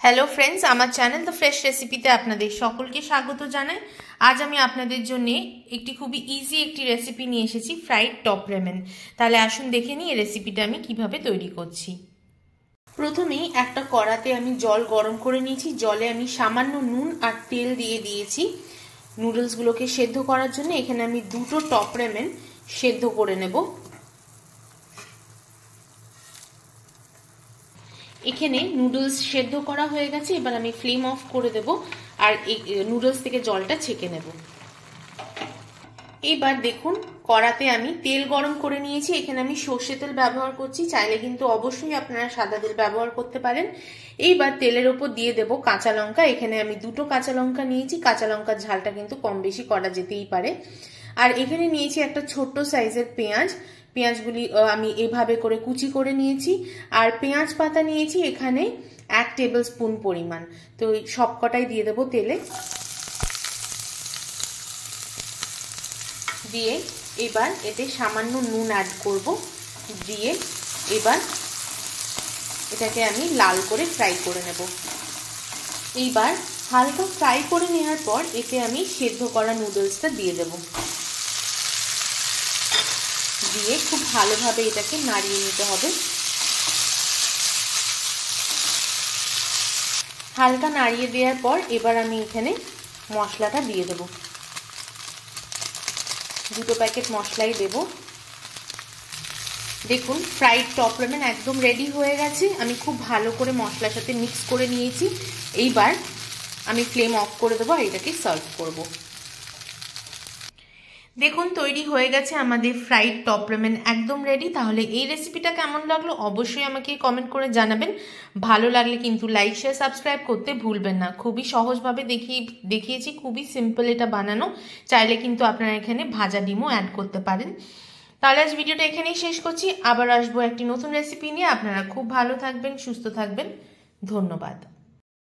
Hello friends, আমার channel the fresh রেসিপিতে আপনাদের সকলকে স্বাগত জানাই। আজ আমি আপনাদের জন্য একটি খুবই ইজি একটি রেসিপি নিয়ে এসেছি, ফ্রাইড টপ রেমেন। তাহলে আসুন দেখে নিই এই রেসিপিটা আমি কিভাবে তৈরি করছি। প্রথমেই একটা কড়াতে আমি জল গরম করে নিয়েছি। জলে আমি সামান্য নুন আর তেল দিয়ে দিয়েছি নুডলসগুলোকে সেদ্ধ করার জন্য। এখানে আমি দুটো টপ রেমেন সেদ্ধ করে নেব। এখানে নুডলস সেদ্ধ করা হয়ে গেছে, এবার আমি ফ্লেম অফ করে দেব আর এই নুডলস থেকে জলটা ছেঁকে নেব। এবার দেখুন কড়াতে আমি তেল গরম করে নিয়েছি। এখানে আমি সর্ষে তেল ব্যবহার করছি, চাইলে কিন্তু অবশ্যই আপনারা সাদা তেল ব্যবহার করতে পারেন। এইবার তেলের ওপর দিয়ে দেব কাঁচা লঙ্কা। এখানে আমি দুটো কাঁচা লঙ্কা নিয়েছি। কাঁচা লঙ্কার ঝালটা কিন্তু কম বেশি করা যেতেই পারে। আর এখানে নিয়েছি একটা ছোট্ট সাইজের পেঁয়াজ। পেঁয়াজগুলি আমি এভাবে করে কুচি করে নিয়েছি। আর পেঁয়াজ পাতা নিয়েছি এখানে 1 টেবিল স্পুন পরিমাণ। তো সবকটাই দিয়ে দেবো তেলে। দিয়ে এবার এতে সামান্য নুন অ্যাড করব। দিয়ে এবার এটাকে আমি লাল করে ফ্রাই করে নেব। এইবার হালকা ফ্রাই করে নেওয়ার পর এতে আমি সেদ্ধ করা নুডলসটা দিয়ে দেব। দিয়ে খুব ভালোভাবে এটাকে নাড়িয়ে নিতে হবে। হালকা নাড়িয়ে দেওয়ার পর এবার আমি এখানে মশলাটা দিয়ে দেব। 2 প্যাকেট মশলাই দেব। দেখুন ফ্রাইড টপ রেমেন একদম রেডি হয়ে গেছে। আমি খুব ভালো করে মশলার সাথে মিক্স করে নিয়েছি। এইবার আমি ফ্লেম অফ করে দেবো আর এটাকে সার্ভ করব। দেখুন তৈরি হয়ে গেছে আমাদের ফ্রাইড টপ রেমেন, একদম রেডি। তাহলে এই রেসিপিটা কেমন লাগলো অবশ্যই আমাকে কমেন্ট করে জানাবেন। ভালো লাগলে কিন্তু লাইক শেয়ার সাবস্ক্রাইব করতে ভুলবেন না। খুবই সহজভাবে দেখিয়েছি, খুবই সিম্পল এটা বানানো। চাইলে কিন্তু আপনারা এখানে ভাজা ডিমও অ্যাড করতে পারেন। তাহলে আজ ভিডিওটা এখানেই শেষ করছি। আবার আসবো একটি নতুন রেসিপি নিয়ে। আপনারা খুব ভালো থাকবেন, সুস্থ থাকবেন। ধন্যবাদ।